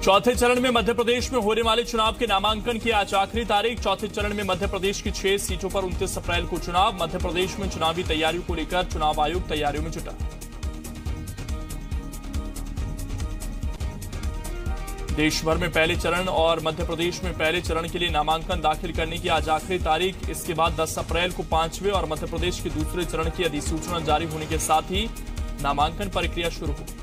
चौथे चरण में मध्य प्रदेश में होने वाले चुनाव के नामांकन की आज आखिरी तारीख। चौथे चरण में मध्य प्रदेश की 6 सीटों पर 29 अप्रैल को चुनाव। मध्य प्रदेश में चुनावी तैयारियों को लेकर चुनाव आयोग तैयारियों में जुटा। देश भर में पहले चरण और मध्य प्रदेश में पहले चरण के लिए नामांकन दाखिल करने की आज आखिरी तारीख। इसके बाद 10 अप्रैल को 5वें और मध्य प्रदेश के दूसरे चरण की अधिसूचना जारी होने के साथ ही नामांकन प्रक्रिया शुरू होगी।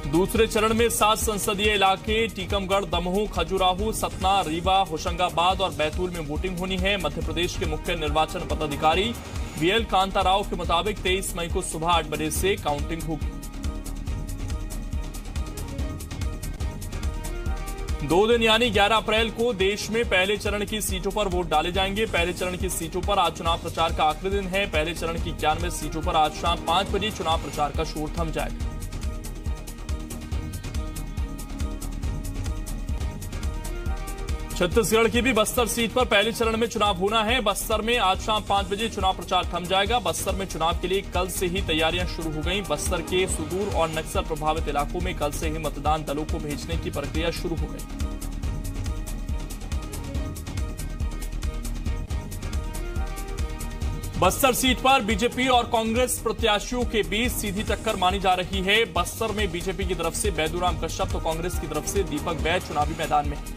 दूसरे चरण में 7 संसदीय इलाके टीकमगढ़, दमोह, खजुराहो, सतना, रीवा, होशंगाबाद और बैतूल में वोटिंग होनी है। मध्य प्रदेश के मुख्य निर्वाचन पदाधिकारी वीएल कांता राव के मुताबिक 23 मई को सुबह 8 बजे से काउंटिंग होगी। 2 दिन यानी 11 अप्रैल को देश में पहले चरण की सीटों पर वोट डाले जाएंगे। पहले चरण की सीटों पर आज चुनाव प्रचार का आखिरी दिन है। पहले चरण की 91 सीटों पर आज शाम 5 बजे चुनाव प्रचार का शोर थम जाएगा। छत्तीसगढ़ की भी बस्तर सीट पर पहले चरण में चुनाव होना है। बस्तर में आज शाम 5 बजे चुनाव प्रचार थम जाएगा। बस्तर में चुनाव के लिए कल से ही तैयारियां शुरू हो गई। बस्तर के सुदूर और नक्सल प्रभावित इलाकों में कल से ही मतदान दलों को भेजने की प्रक्रिया शुरू हो गई। बस्तर सीट पर बीजेपी और कांग्रेस प्रत्याशियों के बीच सीधी टक्कर मानी जा रही है। बस्तर में बीजेपी की तरफ से बैदूराम कश्यप तो कांग्रेस की तरफ से दीपक बैज चुनावी मैदान में है।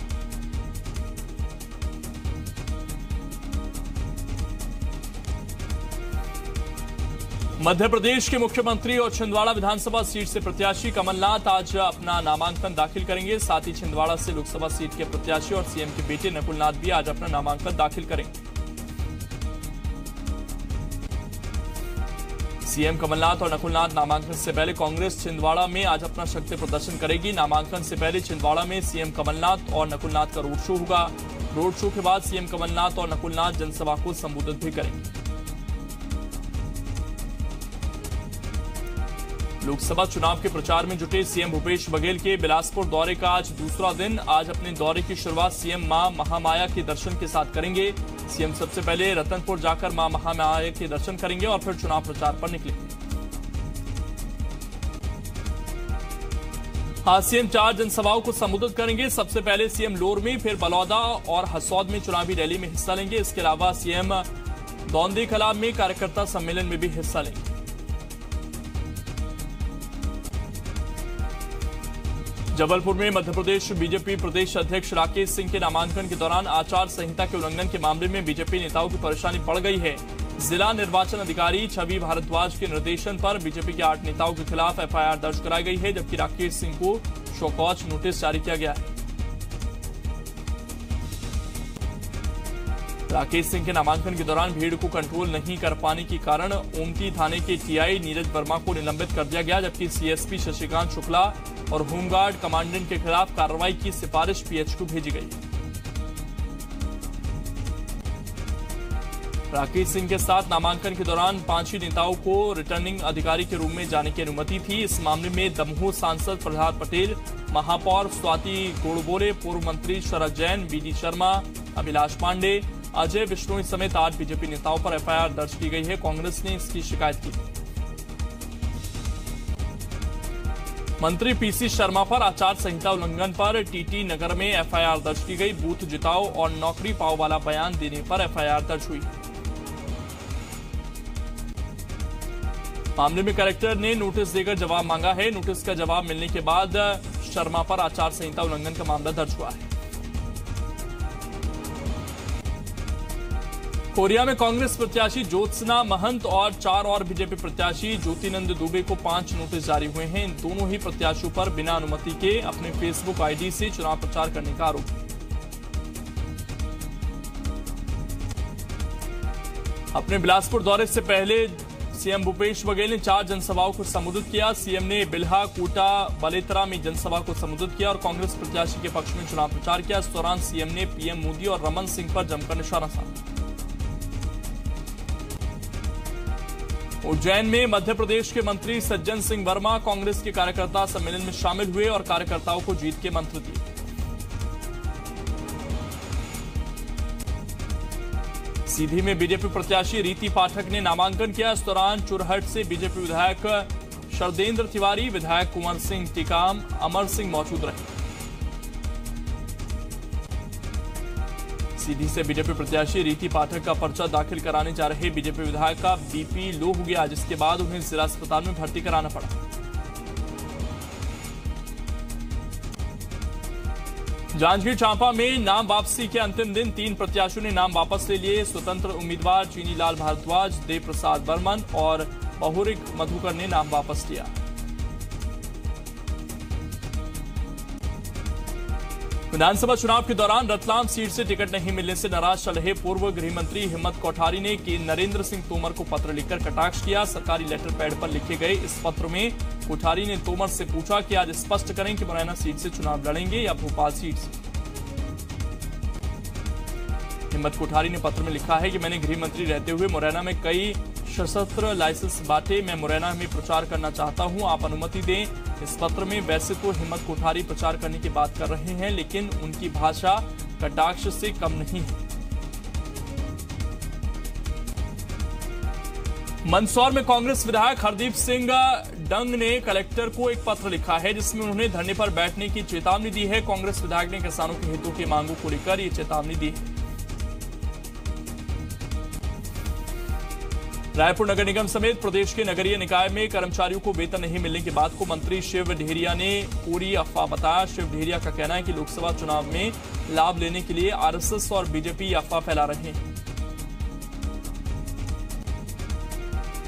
मध्य प्रदेश के मुख्यमंत्री और छिंदवाड़ा विधानसभा सीट से प्रत्याशी कमलनाथ आज अपना नामांकन दाखिल करेंगे। साथ ही छिंदवाड़ा से लोकसभा सीट के प्रत्याशी और सीएम के बेटे नकुलनाथ भी आज अपना नामांकन दाखिल करेंगे। सीएम कमलनाथ और नकुलनाथ नामांकन से पहले कांग्रेस छिंदवाड़ा में आज अपना शक्ति प्रदर्शन करेगी। नामांकन से पहले छिंदवाड़ा में सीएम कमलनाथ और नकुलनाथ का रोड शो होगा। रोड शो के बाद सीएम कमलनाथ और नकुलनाथ जनसभा को संबोधित भी करेंगे। लोकसभा चुनाव के प्रचार में जुटे सीएम भूपेश बघेल के बिलासपुर दौरे का आज दूसरा दिन। आज अपने दौरे की शुरुआत सीएम मां महामाया के दर्शन के साथ करेंगे। सीएम सबसे पहले रतनपुर जाकर मां महामाया के दर्शन करेंगे और फिर चुनाव प्रचार पर निकलेंगे। आज सीएम 4 जनसभाओं को संबोधित करेंगे। सबसे पहले सीएम लोर में, फिर बलौदा और हसौद में चुनावी रैली में हिस्सा लेंगे। इसके अलावा सीएम दौंदी कलाब में कार्यकर्ता सम्मेलन में भी हिस्सा लेंगे। जबलपुर में मध्य प्रदेश बीजेपी प्रदेश अध्यक्ष राकेश सिंह के नामांकन के दौरान आचार संहिता के उल्लंघन के मामले में बीजेपी नेताओं की परेशानी बढ़ गई है। जिला निर्वाचन अधिकारी छवि भारद्वाज के निर्देशन पर बीजेपी के 8 नेताओं के खिलाफ एफआईआर दर्ज कराई गई है, जबकि राकेश सिंह को शोकॉज नोटिस जारी किया गया है। राकेश सिंह के नामांकन के दौरान भीड़ को कंट्रोल नहीं कर पाने के कारण ओमती थाने के टीआई नीरज वर्मा को निलंबित कर दिया गया, जबकि सीएसपी शशिकांत शुक्ला और होमगार्ड कमांडेंट के खिलाफ कार्रवाई की सिफारिश पीएच को भेजी गई। राकेश सिंह के साथ नामांकन के दौरान 5 ही नेताओं को रिटर्निंग अधिकारी के रूप में जाने की अनुमति थी। इस मामले में दमोह सांसद प्रहलाद पटेल, महापौर स्वाति गोड़बोले, पूर्व मंत्री शरद जैन, बीडी शर्मा, अभिलाष पांडे, अजय बिश्नोई समेत 8 बीजेपी नेताओं पर एफआईआर दर्ज की गई है। कांग्रेस ने इसकी शिकायत की। मंत्री पीसी शर्मा पर आचार संहिता उल्लंघन पर टीटी नगर में एफआईआर दर्ज की गई। बूथ जिताओ और नौकरी पाओ वाला बयान देने पर एफआईआर दर्ज हुई। मामले में कलेक्टर ने नोटिस देकर जवाब मांगा है। नोटिस का जवाब मिलने के बाद शर्मा पर आचार संहिता उल्लंघन का मामला दर्ज हुआ है। कोरिया में कांग्रेस प्रत्याशी ज्योत्सना महंत और 4 और बीजेपी प्रत्याशी ज्योतिनंद दुबे को 5 नोटिस जारी हुए हैं। इन दोनों ही प्रत्याशियों पर बिना अनुमति के अपने फेसबुक आईडी से चुनाव प्रचार करने का आरोप है। अपने बिलासपुर दौरे से पहले सीएम भूपेश बघेल ने 4 जनसभाओं को संबोधित किया। सीएम ने बिल्हा, कोटा, बलेतरा में जनसभा को संबोधित किया और कांग्रेस प्रत्याशी के पक्ष में चुनाव प्रचार किया। इस दौरान सीएम ने पीएम मोदी और रमन सिंह पर जमकर निशाना साधा। उज्जैन में मध्य प्रदेश के मंत्री सज्जन सिंह वर्मा कांग्रेस के कार्यकर्ता सम्मेलन में शामिल हुए और कार्यकर्ताओं को जीत के मंत्र दिए। सीधी में बीजेपी प्रत्याशी रीति पाठक ने नामांकन किया। इस दौरान चुरहट से बीजेपी विधायक शरदेंद्र तिवारी, विधायक कुंवर सिंह टीकाम, अमर सिंह मौजूद रहे। सीधी से बीजेपी प्रत्याशी रीति पाठक का पर्चा दाखिल कराने जा रहे बीजेपी विधायक का बीपी लो हो गया, जिसके बाद उन्हें जिला अस्पताल में भर्ती कराना पड़ा। जांजगीर चांपा में नाम वापसी के अंतिम दिन 3 प्रत्याशियों ने नाम वापस ले लिए। स्वतंत्र उम्मीदवार चीनीलाल भारद्वाज, देव प्रसाद बर्मन और बहुरिक मधुकर ने नाम वापस लिया। विधानसभा चुनाव के दौरान रतलाम सीट से टिकट नहीं मिलने से नाराज चल रहे पूर्व गृह मंत्री हिम्मत कोठारी ने नरेंद्र सिंह तोमर को पत्र लिखकर कटाक्ष किया। सरकारी लेटर पैड पर लिखे गए इस पत्र में कोठारी ने तोमर से पूछा कि आज स्पष्ट करें कि मुरैना सीट से चुनाव लड़ेंगे या भोपाल सीट से। हिम्मत कोठारी ने पत्र में लिखा है कि मैंने गृह मंत्री रहते हुए मुरैना में कई सशस्त्र लाइसेंस बांटे। मैं मुरैना में प्रचार करना चाहता हूं, आप अनुमति दें। इस पत्र में वैसे तो हिम्मत कोठारी प्रचार करने की बात कर रहे हैं, लेकिन उनकी भाषा कटाक्ष से कम नहीं है। मंदसौर में कांग्रेस विधायक हरदीप सिंह डंग ने कलेक्टर को एक पत्र लिखा है, जिसमें उन्होंने धरने पर बैठने की चेतावनी दी है। कांग्रेस विधायक ने किसानों के हितों की मांगों को लेकर ये चेतावनी दी है। रायपुर नगर निगम समेत प्रदेश के नगरीय निकाय में कर्मचारियों को वेतन नहीं मिलने की बात को मंत्री शिव ढेरिया ने पूरी अफवाह बताया। शिव ढेरिया का कहना है कि लोकसभा चुनाव में लाभ लेने के लिए आरएसएस और बीजेपी अफवाह फैला रहे हैं।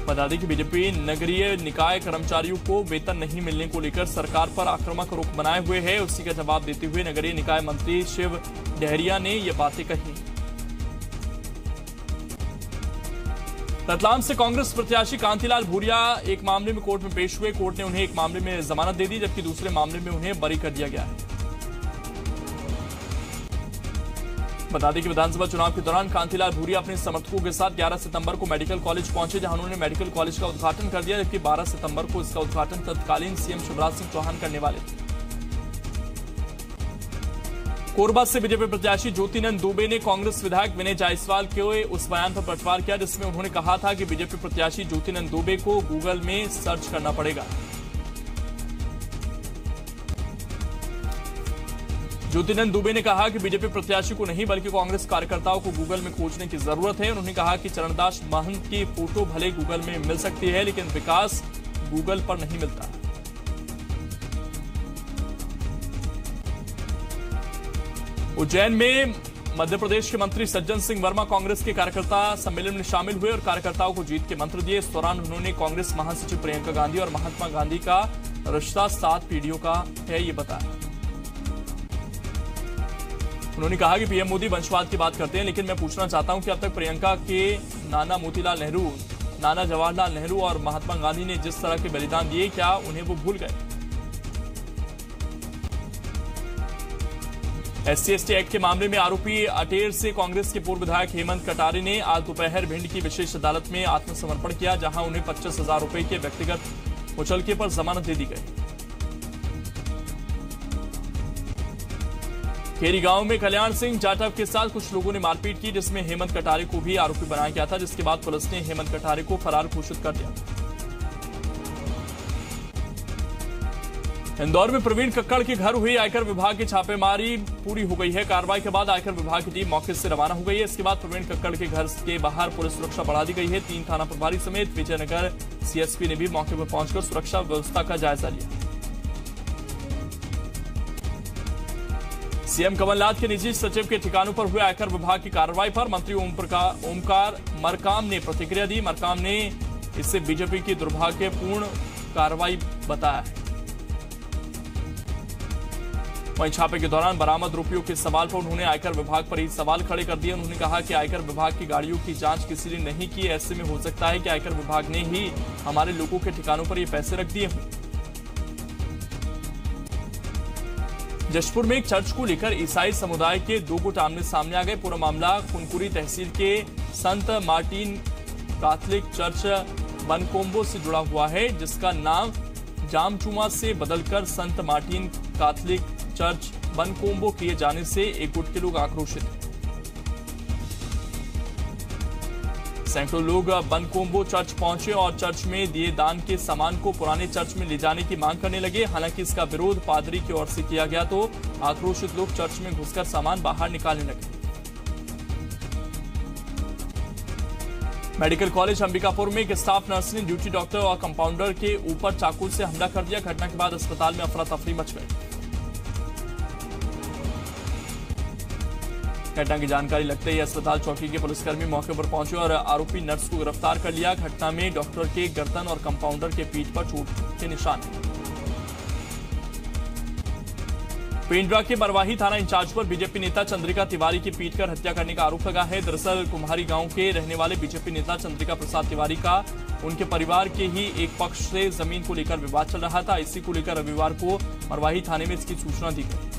बता दें कि बीजेपी नगरीय निकाय कर्मचारियों को वेतन नहीं मिलने को लेकर सरकार पर आक्रामक रुख बनाए हुए है। उसी का जवाब देते हुए नगरीय निकाय मंत्री शिव ढेरिया ने ये बातें कही। रतलाम से कांग्रेस प्रत्याशी कांतिलाल भूरिया एक मामले में कोर्ट में पेश हुए। कोर्ट ने उन्हें एक मामले में जमानत दे दी, जबकि दूसरे मामले में उन्हें बरी कर दिया गया है। बता दें कि विधानसभा चुनाव के दौरान कांतिलाल भूरिया अपने समर्थकों के साथ 11 सितंबर को मेडिकल कॉलेज पहुंचे, जहां उन्होंने मेडिकल कॉलेज का उद्घाटन कर दिया, जबकि 12 सितंबर को इसका उद्घाटन तत्कालीन सीएम शिवराज सिंह चौहान करने वाले थे। कोरबा से बीजेपी प्रत्याशी ज्योतिनंद दुबे ने कांग्रेस विधायक विनय जायसवाल के उस बयान पर पलटवार किया, जिसमें उन्होंने कहा था कि बीजेपी प्रत्याशी ज्योतिनंद दुबे को गूगल में सर्च करना पड़ेगा। ज्योतिनंद दुबे ने कहा कि बीजेपी प्रत्याशी को नहीं बल्कि कांग्रेस कार्यकर्ताओं को गूगल में खोजने की जरूरत है। उन्होंने कहा कि चरणदास महंत की फोटो भले गूगल में मिल सकती है, लेकिन विकास गूगल पर नहीं मिलता। उज्जैन में मध्य प्रदेश के मंत्री सज्जन सिंह वर्मा कांग्रेस के कार्यकर्ता सम्मेलन में शामिल हुए और कार्यकर्ताओं को जीत के मंत्र दिए। इस दौरान उन्होंने कांग्रेस महासचिव प्रियंका गांधी और महात्मा गांधी का रिश्ता 7 पीढ़ियों का है, ये बताया। उन्होंने कहा कि पीएम मोदी वंशवाद की बात करते हैं, लेकिन मैं पूछना चाहता हूं कि अब तक प्रियंका के नाना मोतीलाल नेहरू, नाना जवाहरलाल नेहरू और महात्मा गांधी ने जिस तरह के बलिदान दिए, क्या उन्हें वो भूल गए? SC/ST एक्ट के मामले में आरोपी अटेर से कांग्रेस के पूर्व विधायक हेमंत कटारे ने आज दोपहर भिंड की विशेष अदालत में आत्मसमर्पण किया, जहां उन्हें 25,000 रुपए के व्यक्तिगत मुचलके पर जमानत दे दी गई। खेरी गांव में कल्याण सिंह जाटव के साथ कुछ लोगों ने मारपीट की, जिसमें हेमंत कटारे को भी आरोपी बनाया गया था, जिसके बाद पुलिस ने हेमंत कटारे को फरार घोषित कर दिया। इंदौर में प्रवीण कक्कड़ के घर हुई आयकर विभाग की छापेमारी पूरी हो गई है। कार्रवाई के बाद आयकर विभाग की टीम मौके से रवाना हो गई है। इसके बाद प्रवीण कक्कड़ के घर के बाहर पुलिस सुरक्षा बढ़ा दी गई है। 3 थाना प्रभारी समेत विजयनगर सीएसपी ने भी मौके पर पहुंचकर सुरक्षा व्यवस्था का जायजा लिया। सीएम कमलनाथ के निजी सचिव के ठिकानों पर हुए आयकर विभाग की कार्रवाई पर मंत्री ओमकार मरकाम ने प्रतिक्रिया दी। मरकाम ने इसे बीजेपी की दुर्भाग्यपूर्ण कार्रवाई बताया है। वहीं छापे के दौरान बरामद रुपयों के सवाल पर उन्होंने आयकर विभाग पर ही सवाल खड़े कर दिए। उन्होंने कहा कि आयकर विभाग की गाड़ियों की जांच किसी ने नहीं की। ऐसे में हो सकता है कि आयकर विभाग ने ही हमारे लोगों के ठिकानों पर ये पैसे रख दिए हों। जशपुर में एक चर्च को लेकर ईसाई समुदाय के 2 गुट आमने सामने आ गए। पूरा मामला कुनकुरी तहसील के संत मार्टिन कैथोलिक चर्च बनकोम्बो से जुड़ा हुआ है, जिसका नाम जामचुमा से बदलकर संत मार्टिन कैथोलिक चर्च बनकोम्बो किए जाने से एक गुट के लोग आक्रोशित हैं। सैकड़ों लोग बनकोम्बो चर्च पहुंचे और चर्च में दिए दान के सामान को पुराने चर्च में ले जाने की मांग करने लगे। हालांकि इसका विरोध पादरी की ओर से किया गया तो आक्रोशित लोग चर्च में घुसकर सामान बाहर निकालने लगे। मेडिकल कॉलेज अंबिकापुर में एक स्टाफ नर्स ने ड्यूटी डॉक्टर और कंपाउंडर के ऊपर चाकू से हमला कर दिया। घटना के बाद अस्पताल में अफरा तफरी मच गई। घटना की जानकारी लगते ही अस्पताल चौकी के पुलिसकर्मी मौके पर पहुंचे और आरोपी नर्स को गिरफ्तार कर लिया। घटना में डॉक्टर के गर्दन और कंपाउंडर के पीठ पर चोट के निशान हैं। पेंड्रा के मरवाही थाना इंचार्ज पर बीजेपी नेता चंद्रिका तिवारी की पीटकर हत्या करने का आरोप लगा है। दरअसल कुम्हारी गांव के रहने वाले बीजेपी नेता चंद्रिका प्रसाद तिवारी का उनके परिवार के ही एक पक्ष से जमीन को लेकर विवाद चल रहा था। इसी को लेकर रविवार को मरवाही थाने में इसकी सूचना दी गई।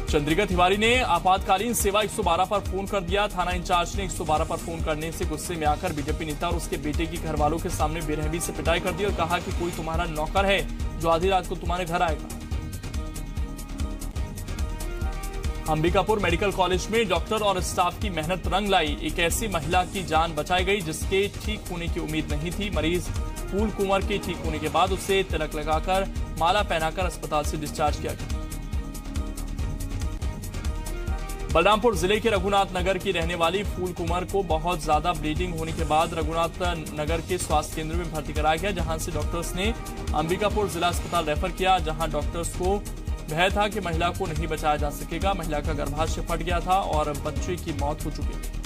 चंद्रिका तिवारी ने आपातकालीन सेवा 112 पर फोन कर दिया। थाना इंचार्ज ने 112 पर फोन करने से गुस्से में आकर बीजेपी नेता और उसके बेटे की घर वालों के सामने बेरहमी से पिटाई कर दी और कहा कि कोई तुम्हारा नौकर है जो आधी रात को तुम्हारे घर आएगा। अंबिकापुर मेडिकल कॉलेज में डॉक्टर और स्टाफ की मेहनत रंग लाई। एक ऐसी महिला की जान बचाई गई जिसके ठीक होने की उम्मीद नहीं थी। मरीज फूल कुंवर के ठीक होने के बाद उसे तिलक लगाकर माला पहनाकर अस्पताल से डिस्चार्ज किया गया। बलरामपुर जिले के रघुनाथ नगर की रहने वाली फूल कुंवर को बहुत ज्यादा ब्लीडिंग होने के बाद रघुनाथ नगर के स्वास्थ्य केंद्र में भर्ती कराया गया, जहां से डॉक्टर्स ने अंबिकापुर जिला अस्पताल रेफर किया, जहां डॉक्टर्स को भय था कि महिला को नहीं बचाया जा सकेगा। महिला का गर्भाशय फट गया था और बच्चे की मौत हो चुकी थी।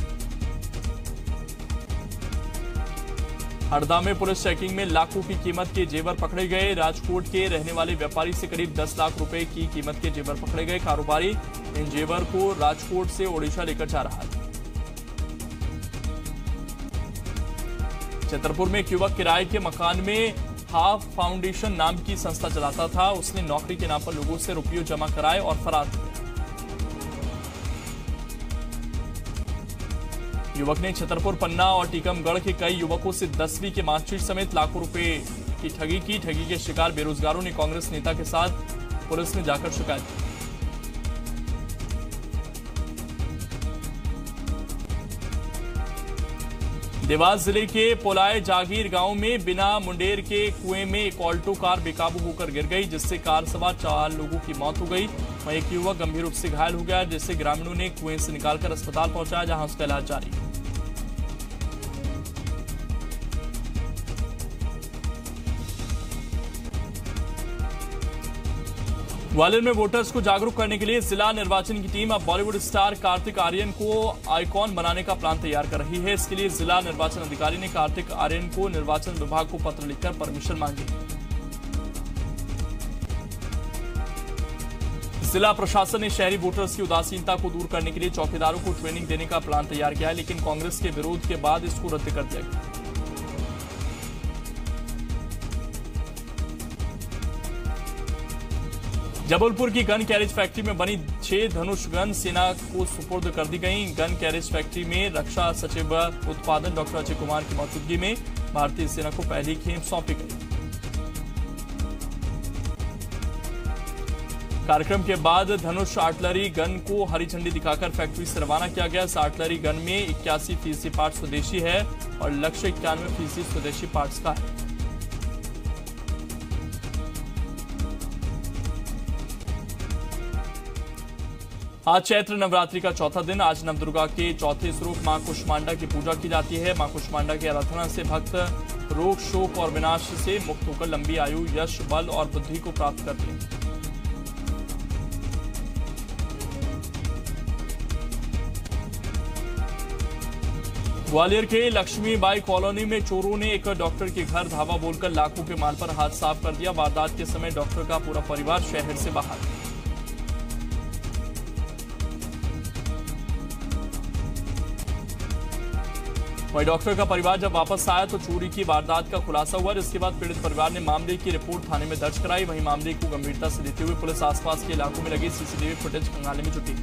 हरदा में पुलिस चेकिंग में लाखों की कीमत के जेवर पकड़े गए। राजकोट के रहने वाले व्यापारी से करीब 10 लाख रुपए की कीमत के जेवर पकड़े गए। कारोबारी इन जेवर को राजकोट से ओडिशा लेकर जा रहा था। छतरपुर में एक युवक किराए के मकान में हाफ फाउंडेशन नाम की संस्था चलाता था। उसने नौकरी के नाम पर लोगों से रुपये जमा कराए और फरार हो गया। युवक ने छतरपुर, पन्ना और टीकमगढ़ के कई युवकों से 10वीं के मार्कशीट समेत लाखों रुपए की ठगी की। ठगी के शिकार बेरोजगारों ने कांग्रेस नेता के साथ पुलिस में जाकर शिकायत की। देवास जिले के पोलाय जागीर गांव में बिना मुंडेर के कुएं में एक ऑल्टो कार बेकाबू होकर गिर गई, जिससे कार सवार 4 लोगों की मौत हो गई। वहीं एक युवक गंभीर रूप से घायल हो गया, जिसे ग्रामीणों ने कुएं से निकालकर अस्पताल पहुंचाया, जहां उसका इलाज जारी है। ग्वालियर में वोटर्स को जागरूक करने के लिए जिला निर्वाचन की टीम अब बॉलीवुड स्टार कार्तिक आर्यन को आइकॉन बनाने का प्लान तैयार कर रही है। इसके लिए जिला निर्वाचन अधिकारी ने कार्तिक आर्यन को निर्वाचन विभाग को पत्र लिखकर परमिशन मांगी। जिला प्रशासन ने शहरी वोटर्स की उदासीनता को दूर करने के लिए चौकीदारों को ट्रेनिंग देने का प्लान तैयार किया है, लेकिन कांग्रेस के विरोध के बाद इसको रद्द कर दिया गया। जबलपुर की गन कैरेज फैक्ट्री में बनी 6 धनुष गन सेना को सुपुर्द कर दी गई। गन कैरेज फैक्ट्री में रक्षा सचिव उत्पादन डॉक्टर अजय कुमार की मौजूदगी में भारतीय सेना को पहली खेप सौंपी गई। कार्यक्रम के बाद धनुष आर्टिलरी गन को हरी झंडी दिखाकर फैक्ट्री से रवाना किया गया। इस आर्टिलरी गन में 81% पार्ट स्वदेशी है और लक्ष्य 91% स्वदेशी पार्ट्स का है। आज चैत्र नवरात्रि का चौथा दिन। आज नवदुर्गा के चौथे स्वरूप मां कुष्मांडा की पूजा की जाती है। मां कुष्मांडा की आराधना से भक्त रोग, शोक और विनाश से मुक्त होकर लंबी आयु, यश, बल और बुद्धि को प्राप्त करते हैं। ग्वालियर के लक्ष्मीबाई कॉलोनी में चोरों ने एक डॉक्टर के घर धावा बोलकर लाखों के माल पर हाथ साफ कर दिया। वारदात के समय डॉक्टर का पूरा परिवार शहर से बाहर। वहीं डॉक्टर का परिवार जब वापस आया तो चोरी की वारदात का खुलासा हुआ, जिसके बाद पीड़ित परिवार ने मामले की रिपोर्ट थाने में दर्ज कराई। वहीं मामले को गंभीरता से लेते हुए पुलिस आसपास के इलाकों में लगी सीसीटीवी फुटेज खंगालने में जुटी।